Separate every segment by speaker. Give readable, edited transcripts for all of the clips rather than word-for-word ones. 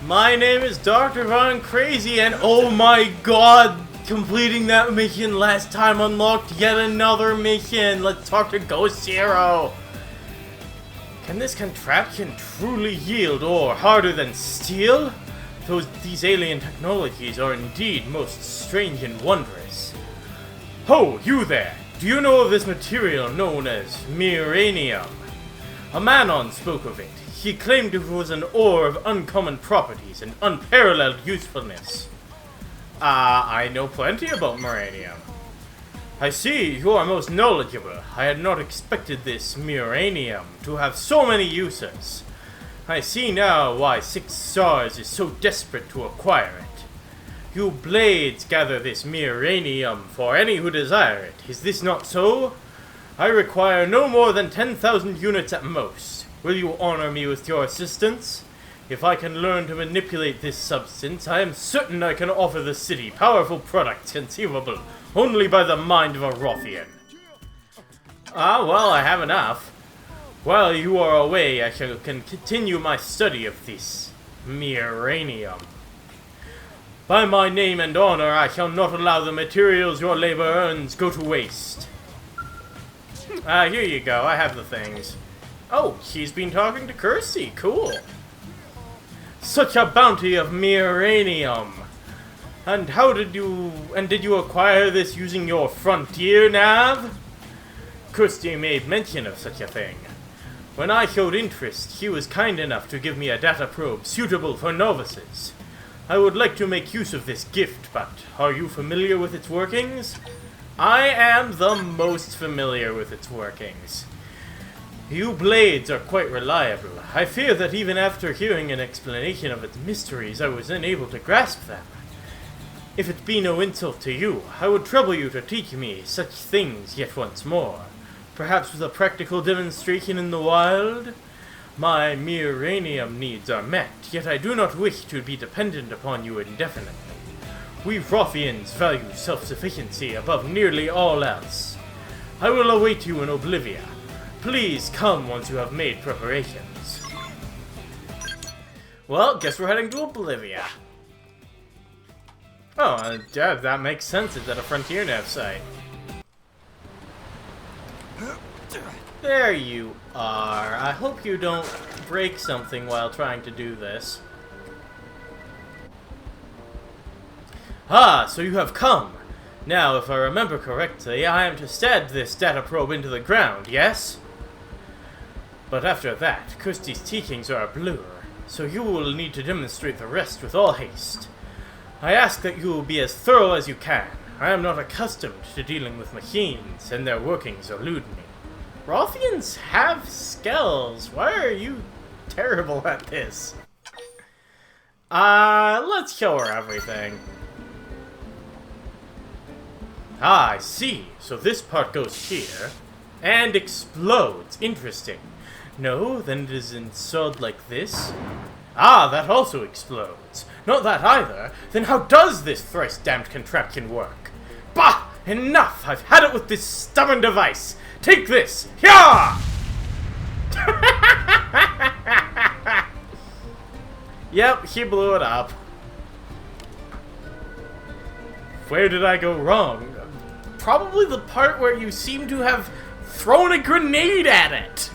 Speaker 1: My name is Dr. Von Crazy, and oh my god, completing that mission last time unlocked yet another mission. Let's talk to Ghost Zero. Can this contraption truly yield ore harder than steel? These alien technologies are indeed most strange and wondrous. Ho, you there! Do you know of this material known as Miranium? A Manon spoke of it. He claimed it was an ore of uncommon properties and unparalleled usefulness. I know plenty about Miranium. I see, you are most knowledgeable. I had not expected this Miranium to have so many uses. I see now why 6 Stars is so desperate to acquire it. You blades gather this Miranium for any who desire it. Is this not so? I require no more than 10,000 units at most. Will you honor me with your assistance? If I can learn to manipulate this substance, I am certain I can offer the city powerful products conceivable only by the mind of a Wrothian. Well, I have enough. While you are away, I can continue my study of this Miranium. By my name and honor, I shall not allow the materials your labor earns go to waste. Here you go, I have the things. Oh, she's been talking to Kirsty, cool. Such a bounty of Miranium. And did you acquire this using your frontier nav? Kirsty made mention of such a thing. When I showed interest, she was kind enough to give me a data probe suitable for novices. I would like to make use of this gift, but are you familiar with its workings? I am the most familiar with its workings. You blades are quite reliable. I fear that even after hearing an explanation of its mysteries, I was unable to grasp them. If it be no insult to you, I would trouble you to teach me such things yet once more. Perhaps with a practical demonstration in the wild? My Miranium needs are met, yet I do not wish to be dependent upon you indefinitely. We Wrothians value self-sufficiency above nearly all else. I will await you in Oblivia. Please come once you have made preparations. Well, guess we're heading to Oblivia. Oh, that makes sense. It's at a Frontier Nav site. There you are. I hope you don't break something while trying to do this. Ah, so you have come. Now, if I remember correctly, I am to stab this data probe into the ground, yes? But after that, Kirsty's teachings are a blur, so you will need to demonstrate the rest with all haste. I ask that you will be as thorough as you can. I am not accustomed to dealing with machines, and their workings elude me. Wrothians have skills. Why are you terrible at this? Let's show her everything. Ah, I see. So this part goes here, and explodes. Interesting. No, then it is installed like this. Ah, that also explodes. Not that either. Then how does this thrice-damned contraption work? Bah! Enough! I've had it with this stubborn device! Take this! Hyah! Yep, she blew it up. Where did I go wrong? Probably the part where you seem to have thrown a grenade at it!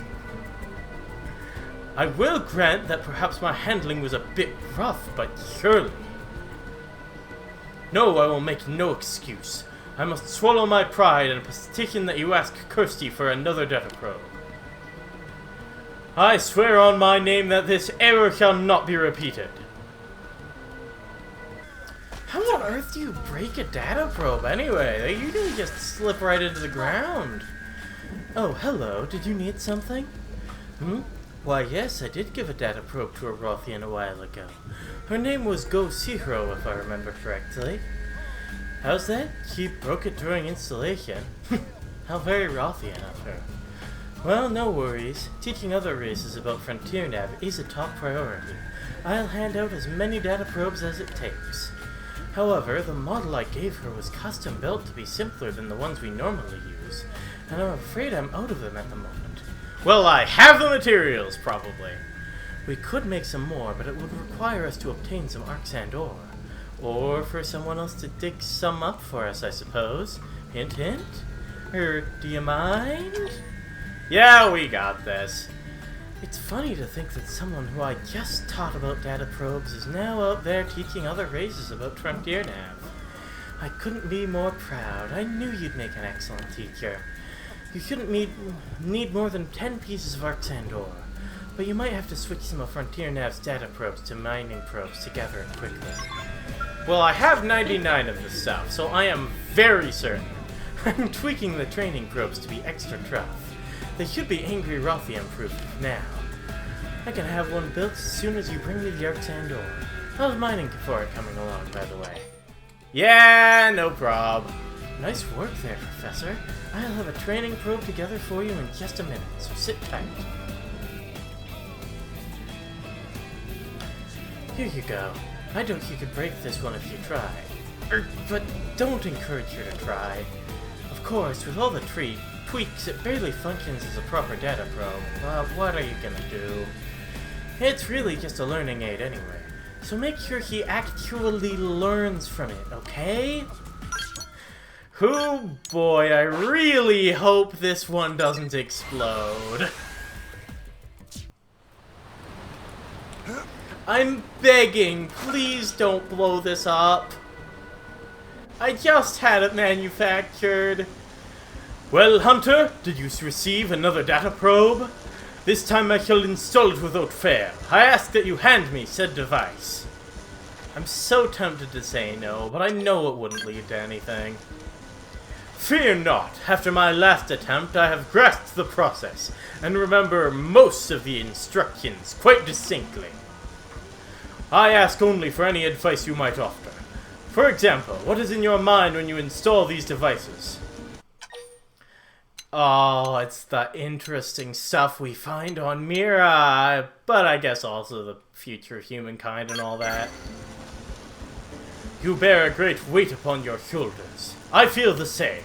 Speaker 1: I will grant that perhaps my handling was a bit rough, but surely... No, I will make no excuse. I must swallow my pride and petition that you ask Kirsty for another data probe. I swear on my name that this error shall not be repeated. How on earth do you break a data probe anyway? They usually just slip right into the ground. Oh, hello. Did you need something? Why, yes, I did give a data probe to a Wrothian a while ago. Her name was Go Sihiro, if I remember correctly. How's that? She broke it during installation. How very Wrothian of her. Well, no worries. Teaching other races about Frontier Nav is a top priority. I'll hand out as many data probes as it takes. However, the model I gave her was custom built to be simpler than the ones we normally use, and I'm afraid I'm out of them at the moment. Well, I have the materials, probably. We could make some more, but it would require us to obtain some arc sand ore. Or for someone else to dig some up for us, I suppose. Hint, hint? Do you mind? Yeah, we got this. It's funny to think that someone who I just taught about data probes is now out there teaching other races about Frontier Nav. I couldn't be more proud. I knew you'd make an excellent teacher. You shouldn't need more than 10 pieces of arc sand ore, but you might have to switch some of Frontier Nav's data probes to mining probes together and quickly. Well, I have 99 of this stuff, so I am very certain. I'm tweaking the training probes to be extra tough. They should be angry Wrothian proof now. I can have one built as soon as you bring me the arc sand ore. How's mining for it coming along, by the way? Yeah, no prob. Nice work there, Professor. I'll have a training probe together for you in just a minute, so sit tight. Here you go. I doubt you could break this one if you tried. But don't encourage her to try. Of course, with all the tweaks, it barely functions as a proper data probe. What are you gonna do? It's really just a learning aid anyway, so make sure he actually learns from it, okay? Oh boy, I really hope this one doesn't explode. I'm begging, please don't blow this up. I just had it manufactured. Well, Hunter, did you receive another data probe? This time I shall install it without fail. I ask that you hand me said device. I'm so tempted to say no, but I know it wouldn't lead to anything. Fear not. After my last attempt, I have grasped the process, and remember most of the instructions quite distinctly. I ask only for any advice you might offer. For example, what is in your mind when you install these devices? Oh, it's the interesting stuff we find on Mira, but I guess also the future of humankind and all that. You bear a great weight upon your shoulders. I feel the same.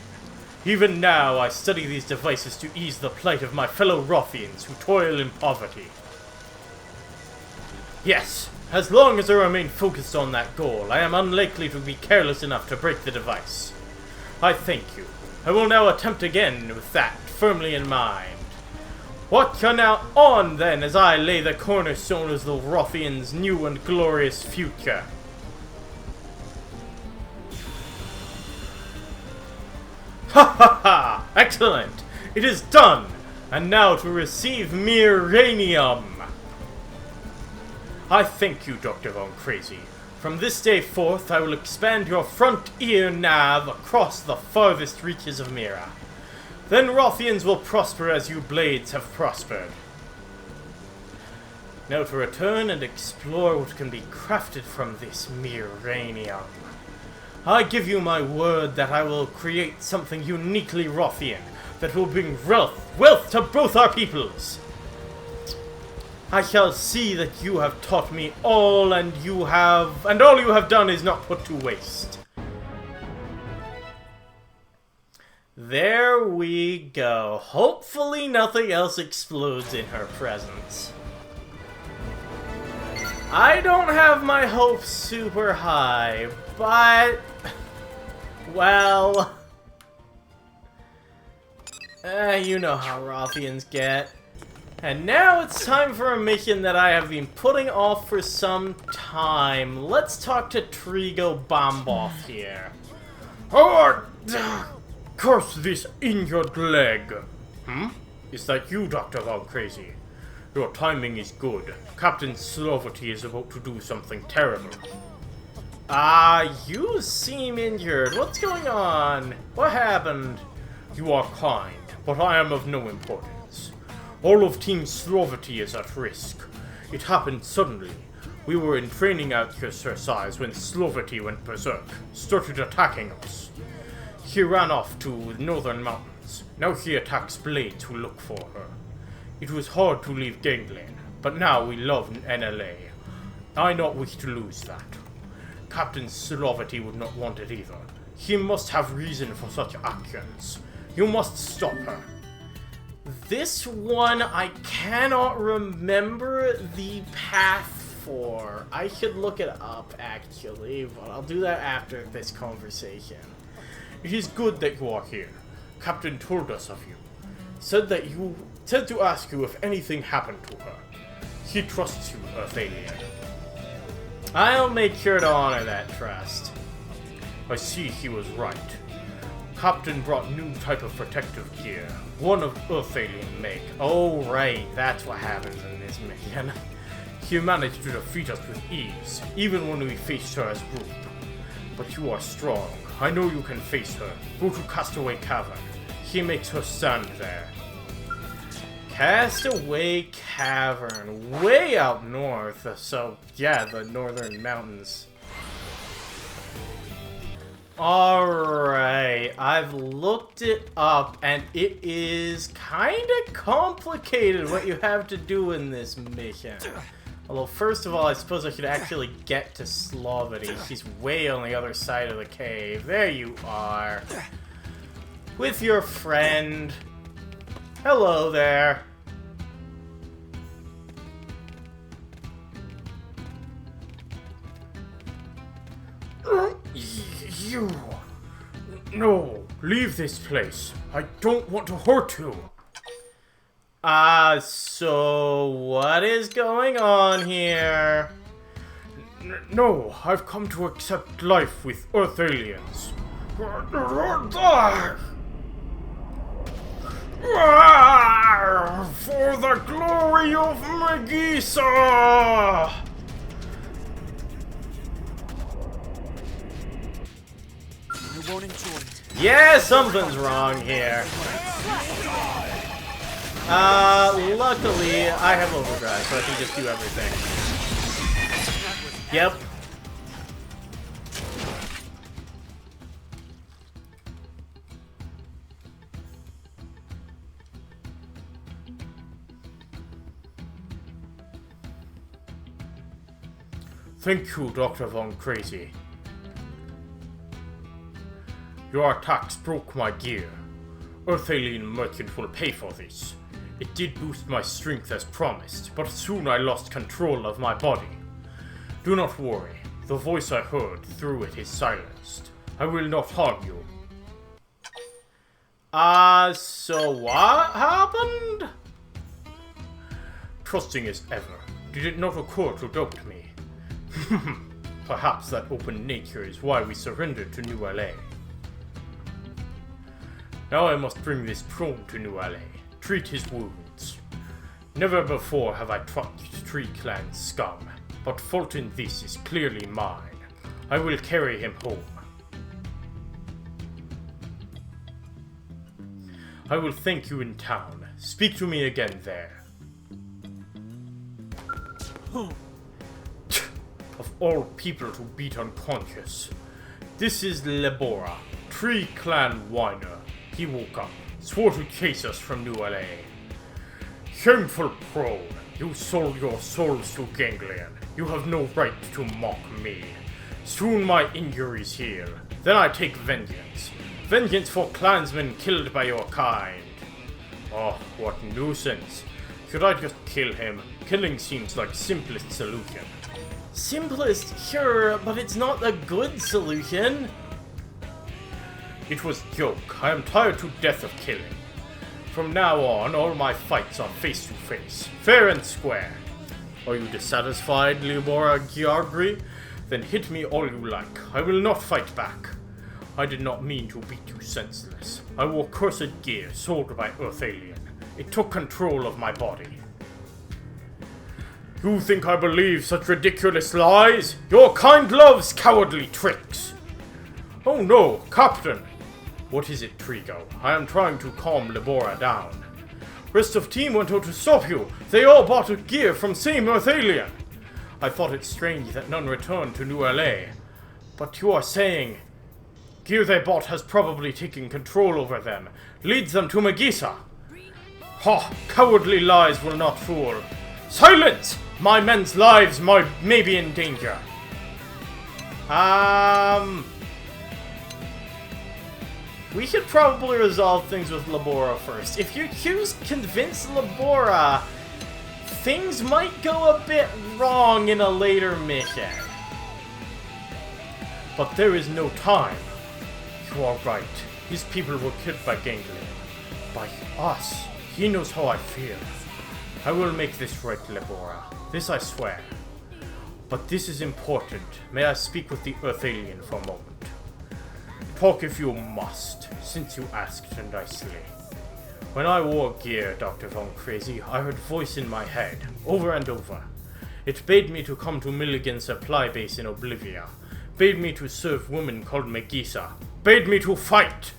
Speaker 1: Even now, I study these devices to ease the plight of my fellow Wrothians who toil in poverty. Yes, as long as I remain focused on that goal, I am unlikely to be careless enough to break the device. I thank you. I will now attempt again with that firmly in mind. Watch now on then as I lay the cornerstone of the Wrothians' new and glorious future. Ha ha ha! Excellent! It is done! And now to receive Miranium! I thank you, Dr. Von Crazy. From this day forth, I will expand your frontier nav across the farthest reaches of Mira. Then Wrothians will prosper as you blades have prospered. Now to return and explore what can be crafted from this Miranium. I give you my word that I will create something uniquely Wrothian that will bring wealth to both our peoples. I shall see that you have taught me all, and all you have done is not put to waste. There we go. Hopefully nothing else explodes in her presence. I don't have my hopes super high, but... well... you know how Wrothians get. And now it's time for a mission that I have been putting off for some time. Let's talk to Trigo Bomboth here. Curse this injured leg. Is that you, Dr. Von Crazy? Your timing is good. Captain Slovity is about to do something terrible. You seem injured. What's going on? What happened? You are kind, but I am of no importance. All of Team Slovity is at risk. It happened suddenly. We were in training exercise when Slovity went berserk, started attacking us. She ran off to the northern mountains. Now she attacks blades who look for her. It was hard to leave Gangland, but now we love NLA. I not wish to lose that. Captain Slovity would not want it either. He must have reason for such actions. You must stop her. This one I cannot remember the path for. I should look it up, actually, but I'll do that after this conversation.
Speaker 2: It is good that you are here. Captain told us of you. Said to ask you if anything happened to her. He trusts you, Wrothian.
Speaker 1: I'll make sure to honor that trust.
Speaker 2: I see he was right. Captain brought new type of protective gear. One of Wrothian make.
Speaker 1: Oh, right. That's what happens in this mission.
Speaker 2: He managed to defeat us with ease, even when we faced her as group. But you are strong. I know you can face her. Go to Castaway Cavern. He makes her stand there.
Speaker 1: Castaway Cavern. Way out north. So, yeah, the northern mountains. Alright, I've looked it up, and it is kind of complicated what you have to do in this mission. Although, first of all, I suppose I should actually get to Slovity. She's way on the other side of the cave. There you are. With your friend. Hello there.
Speaker 2: You... No, leave this place. I don't want to hurt you.
Speaker 1: So what is going on here?
Speaker 2: No, I've come to accept life with Earth aliens. For the glory of Megisa!
Speaker 1: Yeah, something's wrong here. Luckily, I have overdrive, so I can just do everything. Yep.
Speaker 2: Thank you, Dr. Von Crazy. Your attacks broke my gear. Earth alien merchant will pay for this. It did boost my strength as promised, but soon I lost control of my body. Do not worry, the voice I heard through it is silenced. I will not harm you.
Speaker 1: So what happened?
Speaker 2: Trusting as ever, did it not occur to doubt me? Perhaps that open nature is why we surrendered to New LA. Now I must bring this prone to New LA, treat his wounds. Never before have I touched Tree Clan scum, but fault in this is clearly mine. I will carry him home. I will thank you in town. Speak to me again there. Of all people to beat unconscious. This is Lebora, Tree Clan whiner. He woke up, swore to chase us from New LA. Shameful prone, you sold your souls to Ganglion. You have no right to mock me. Soon my injuries heal, then I take vengeance. Vengeance for clansmen killed by your kind. Oh, what nuisance. Should I just kill him? Killing seems like simplest solution.
Speaker 1: Simplest, sure, but it's not a good solution.
Speaker 2: It was joke. I am tired to death of killing. From now on, all my fights are face to face, fair and square. Are you dissatisfied, Libora Giargri? Then hit me all you like. I will not fight back. I did not mean to beat you senseless. I wore cursed gear sold by Earth Alien. It took control of my body. You think I believe such ridiculous lies? Your kind loves cowardly tricks. Oh no, Captain! What is it, Trigo? I am trying to calm Lebora down. Rest of team went out to stop you. They all bought a gear from same Earth Alien. I thought it strange that none returned to New LA. But you are saying... Gear they bought has probably taken control over them. Leads them to Megisa. Ha! Cowardly lies will not fool. Silence! My men's lives may be in danger.
Speaker 1: We should probably resolve things with Labora first. If you choose Convince Labora, things might go a bit wrong in a later mission.
Speaker 2: But there is no time. You are right. His people were killed by Ganglion. By us. He knows how I feel. I will make this right, Labora. This I swear. But this is important. May I speak with the Earth Alien for a moment? Talk if you must, since you asked nicely. When I wore gear, Dr. Von Crazy, I heard a voice in my head, over and over. It bade me to come to Milligan's supply base in Oblivia, bade me to serve women called Megisa, bade me to fight!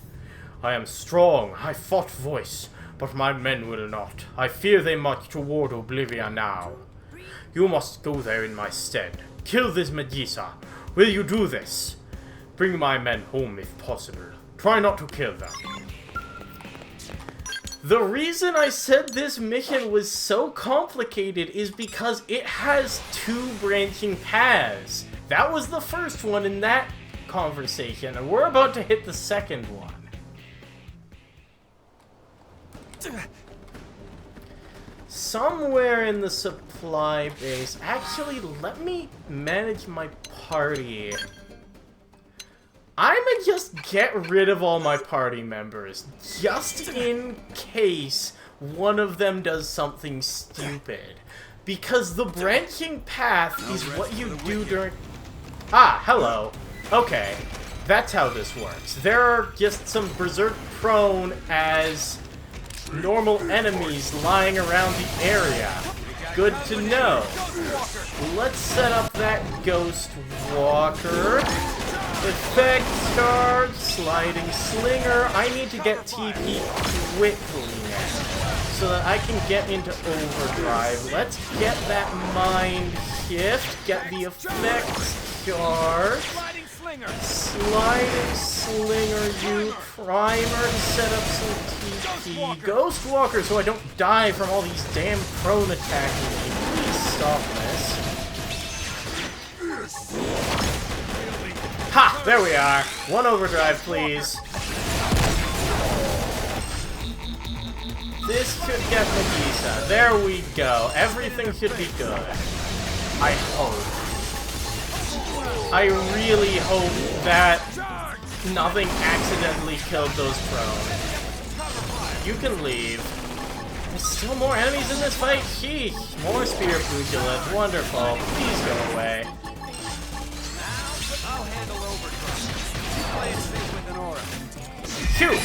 Speaker 2: I am strong, I fought voice, but my men will not. I fear they march toward Oblivia now. You must go there in my stead. Kill this Megisa. Will you do this? Bring my men home if possible. Try not to kill them.
Speaker 1: The reason I said this mission was so complicated is because it has 2 branching paths. That was the first one in that conversation, and we're about to hit the second one. Somewhere in the supply base. Actually, let me manage my party. I'ma just get rid of all my party members, just in case one of them does something stupid. Because the branching path is what you do during... Ah, hello. Okay, that's how this works. There are just some Berserk prone as normal enemies lying around the area. Good to know. Let's set up that Ghost Walker. Effect charge, sliding slinger. I need to get TP quickly now, so that I can get into overdrive. Let's get that mind shift, get the effect charge. Sliding slinger, you primer to set up some TP. Ghost Walker, so I don't die from all these damn prone attacking me. Please stop this. Ha! There we are. 1 overdrive, please. This should get Megisa. There we go. Everything should be good. I hope. I really hope that nothing accidentally killed those prone. You can leave. There's still more enemies in this fight. Sheesh. More spear pugilants. Wonderful. Please go away.
Speaker 3: I'll handle overdrive. Play it safe with an aura.
Speaker 1: Shoot!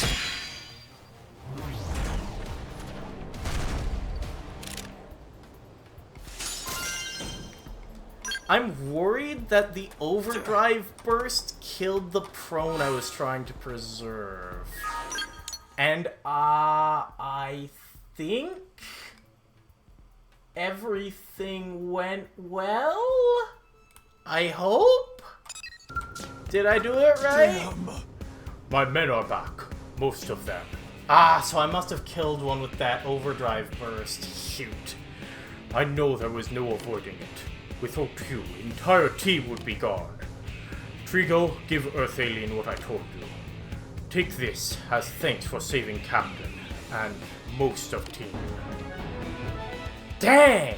Speaker 1: I'm worried that the overdrive burst killed the prone I was trying to preserve. And, I think everything went well? I hope? Did I do it right?
Speaker 2: My men are back. Most of them.
Speaker 1: Ah, so I must have killed one with that overdrive burst. Shoot.
Speaker 2: I know there was no avoiding it. Without you, entire team would be gone. Trigo, give Earth Alien what I told you. Take this as thanks for saving Captain and most of team.
Speaker 1: Dang!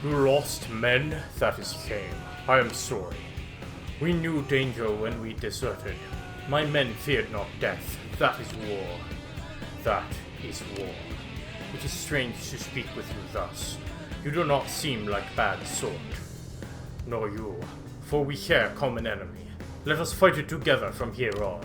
Speaker 2: You lost men? That is shame. I am sorry. We knew danger when we deserted. My men feared not death. That is war. That is war. It is strange to speak with you thus. You do not seem like bad sort. Nor you, for we share common enemy. Let us fight it together from here on.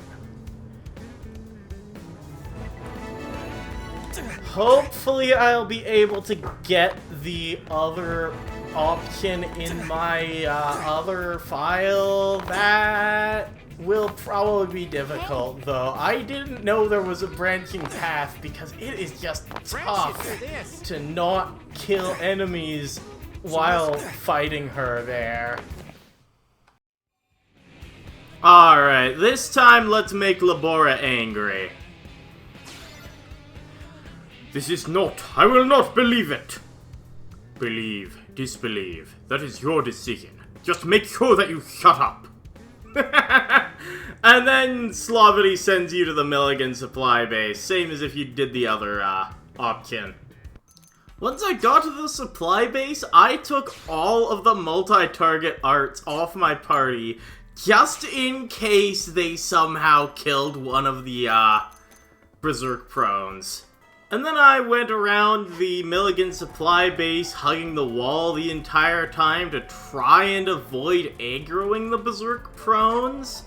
Speaker 1: Hopefully I'll be able to get the other option in my other file. That will probably be difficult, though. I didn't know there was a branching path because it is just tough to not kill enemies while fighting her there. Alright, this time let's make Labora angry.
Speaker 2: This is not. I will not believe it. Believe, disbelieve. That is your decision. Just make sure that you shut up.
Speaker 1: And then Slovity sends you to the Milligan supply base, same as if you did the other option. Once I got to the supply base, I took all of the multi-target arts off my party, just in case they somehow killed one of the Berserk Prones. And then I went around the Milligan supply base, hugging the wall the entire time to try and avoid aggroing the Berserk Prones,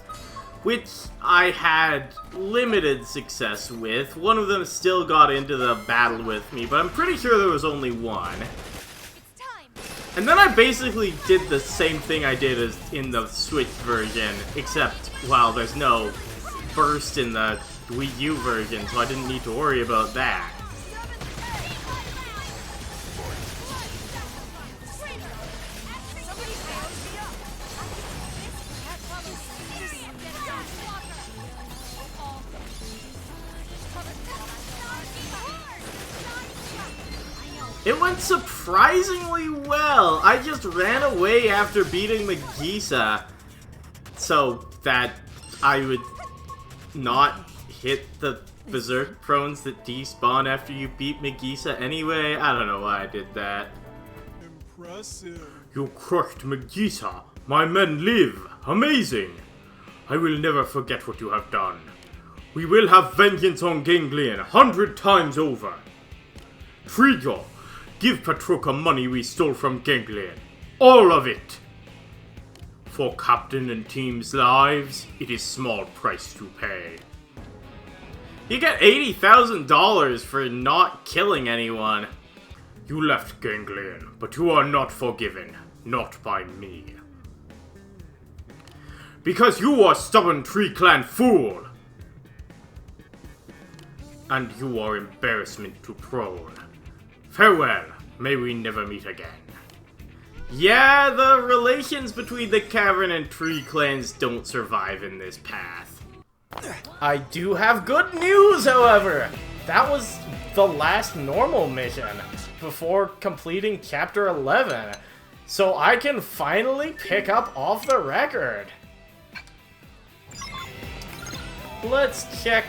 Speaker 1: which I had limited success with. One of them still got into the battle with me, but I'm pretty sure there was only one. And then I basically did the same thing I did as in the Switch version, except, well, there's no burst in the Wii U version, so I didn't need to worry about that. It went surprisingly well. I just ran away after beating Megisa, so that I would not hit the Berserk Prones that despawn after you beat Megisa anyway. I don't know why I did that.
Speaker 3: Impressive.
Speaker 2: You crushed Megisa. My men live. Amazing. I will never forget what you have done. We will have vengeance on Ganglion 100 times over. Trigo, give Patroka money we stole from Ganglion. All of it! For Captain and Team's lives, it is small price to pay.
Speaker 1: You get $80,000 for not killing anyone.
Speaker 2: You left Ganglion, but you are not forgiven. Not by me. Because you are stubborn Tree Clan fool! And you are embarrassment to Prone. Farewell. May we never meet again.
Speaker 1: Yeah, the relations between the Cavern and Tree Clans don't survive in this path. I do have good news, however! That was the last normal mission before completing Chapter 11. So I can finally pick up off the record. Let's check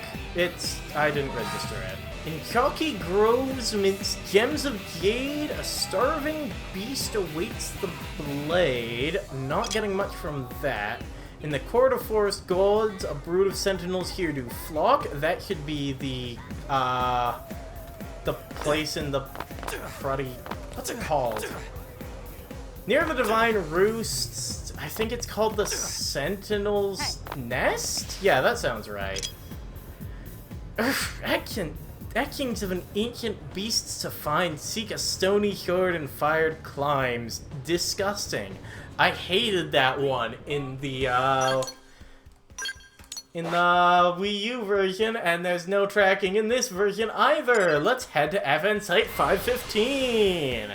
Speaker 1: I didn't register it. In chalky groves amidst gems of jade, a starving beast awaits the blade. Not getting much from that. In the court of forest gods, a brood of sentinels here do flock. That should be the place in the cruddy... What's it called? Near the divine roosts, I think it's called the Sentinel's Nest? Yeah, that sounds right. Etchings of an ancient beasts to find, seek a stony shore and fired climbs. Disgusting. I hated that one in the Wii U version, and there's no tracking in this version either. Let's head to FN Site 515.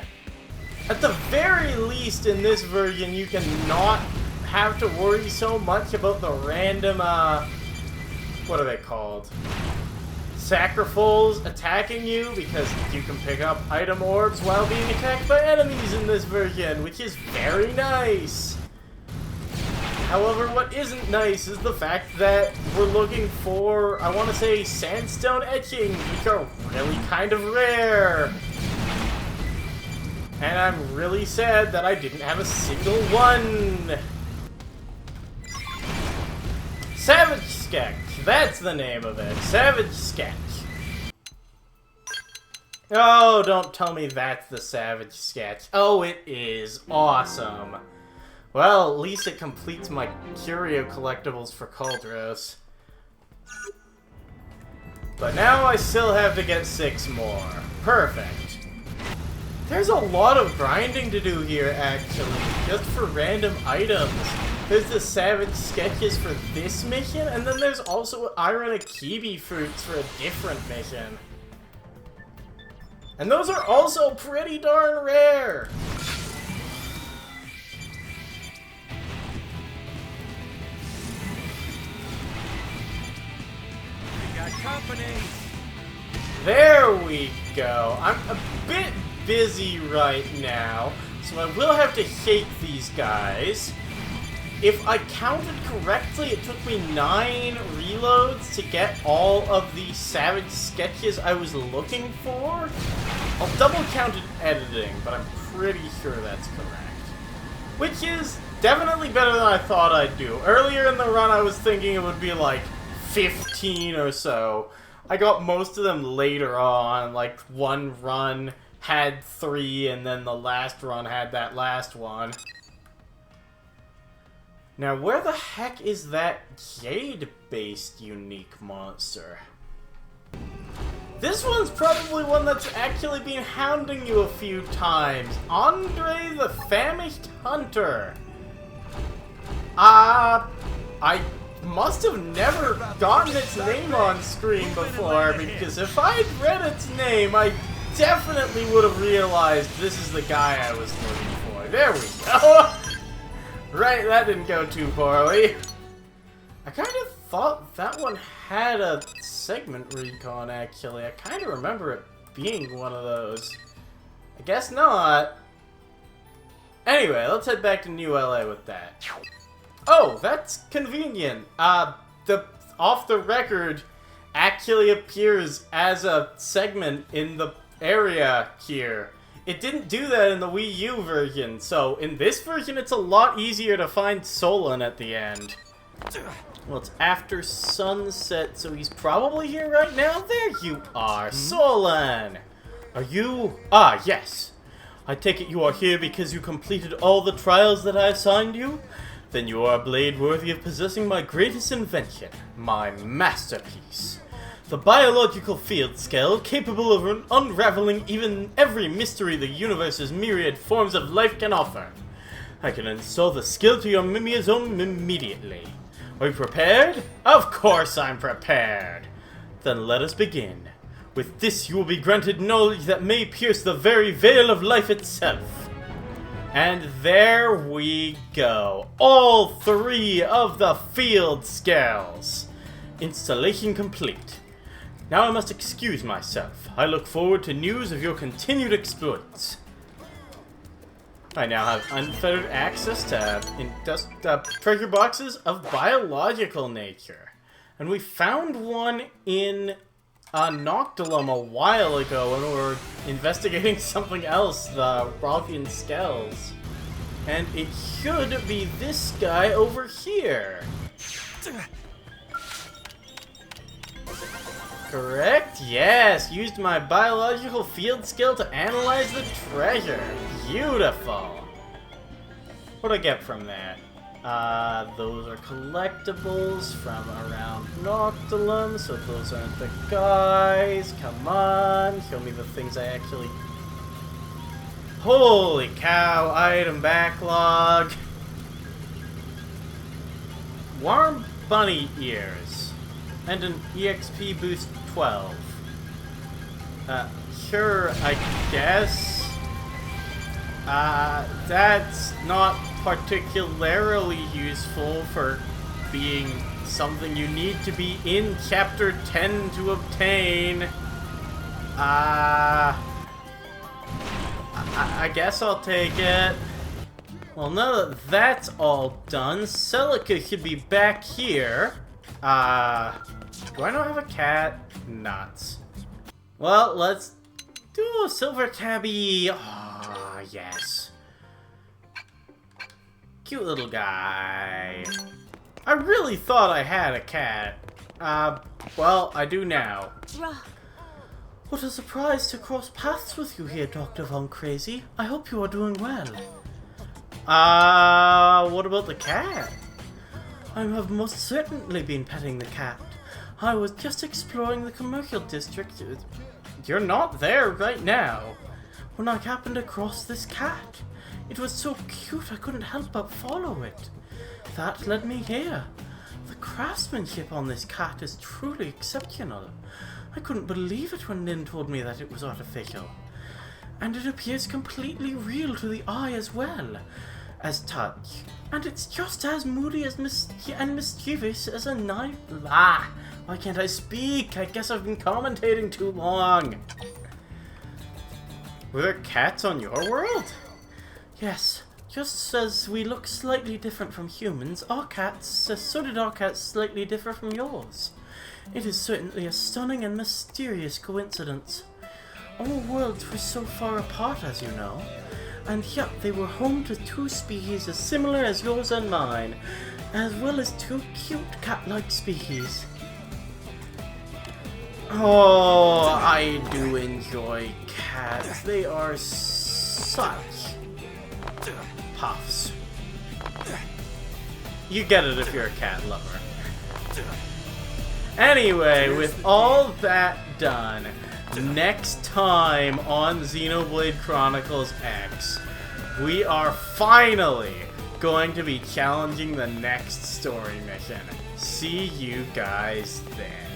Speaker 1: At the very least in this version, you can not have to worry so much about the random, what are they called? Sacrifices attacking you, because you can pick up item orbs while being attacked by enemies in this version, which is very nice. However, what isn't nice is the fact that we're looking for, I want to say, sandstone etchings, which are really kind of rare. And I'm really sad that I didn't have a single one. Savage Sketch, that's the name of it. Savage Sketch. Oh, don't tell me that's the Savage Sketch. Oh, it is awesome. Well, at least it completes my curio collectibles for Cauldros. But now I still have to get 6 more. Perfect. There's a lot of grinding to do here, actually, just for random items. There's the Savage Sketches for this mission, and then there's also Iron Akibi fruits for a different mission. And those are also pretty darn rare!
Speaker 3: We got company.
Speaker 1: There we go. I'm a bit busy right now, so I will have to shake these guys. if I counted correctly, it took me 9 reloads to get all of the savage sketches I was looking for. I'll double count it editing, but I'm pretty sure that's correct. Which is definitely better than I thought I'd do. Earlier in the run, I was thinking it would be like 15 or so. I got most of them later on, like one run had 3, and then the last run had that last one. Now, where the heck is that Jade-based unique monster? This one's probably one that's actually been hounding you a few times. Andre the Famished Hunter. I must have never gotten its name on screen before, because if I'd read its name, I definitely would have realized this is the guy I was looking for. There we go! Right, that didn't go too poorly. I kind of thought that one had a segment recon, actually. I kind of remember it being one of those. I guess not. Anyway, let's head back to New LA with that. Oh, that's convenient. The off the record actually appears as a segment in the area here. It didn't do that in the Wii U version, so in this version it's a lot easier to find Solon at the end. Well, it's after sunset, so he's probably here right now. There you are, Solon! Are you... Ah, yes. I take it you are here because you completed all the trials that I assigned you? Then you are a blade worthy of possessing my greatest invention, my masterpiece. The biological field scale, capable of unraveling even every mystery the universe's myriad forms of life can offer. I can install the skill to your mimeosome immediately. Are you prepared? Of course I'm prepared. Then let us begin. With this you will be granted knowledge that may pierce the very veil of life itself. And there we go. All 3 of the field scales. Installation complete. Now I must excuse myself. I look forward to news of your continued exploits. I now have unfettered access to treasure boxes of biological nature. And we found one in Noctilum a while ago when we were investigating something else, the Wrothian Skells. And it should be this guy over here. Correct? Yes! Used my biological field skill to analyze the treasure. Beautiful! What do I get from that? Those are collectibles from around Noctilum, so those aren't the guys. Come on, show me the things I actually... Holy cow, item backlog! Warm bunny ears. And an EXP boost 12. Sure, I guess. That's not particularly useful for being something you need to be in Chapter 10 to obtain. I guess I'll take it. Well, now that that's all done, Celica should be back here. Do I not have a cat? Nuts. Well, let's do a silver tabby. Ah, yes. Cute little guy. I really thought I had a cat. Well, I do now. What a surprise to cross paths with you here, Dr. Von Crazy. I hope you are doing well. What about the cat? I have most certainly been petting the cat. I was just exploring the commercial district. You're not there right now. When I happened across this cat. It was so cute I couldn't help but follow it. That led me here. The craftsmanship on this cat is truly exceptional. I couldn't believe it when Lynn told me that it was artificial. And it appears completely real to the eye as well as touch. And it's just as moody as and mischievous as a knife. Why can't I speak? I guess I've been commentating too long. Were there cats on your world? Yes, Just as we look slightly different from humans, our cats, so did our cats slightly differ from yours. It is certainly a stunning and mysterious coincidence. Our worlds were so far apart, as you know, and yet they were home to two species as similar as yours and mine, as well as two cute cat-like species. Oh, I do enjoy cats. They are such puffs. You get it if you're a cat lover. Anyway, with all that done, next time on Xenoblade Chronicles X, we are finally going to be challenging the next story mission. See you guys then.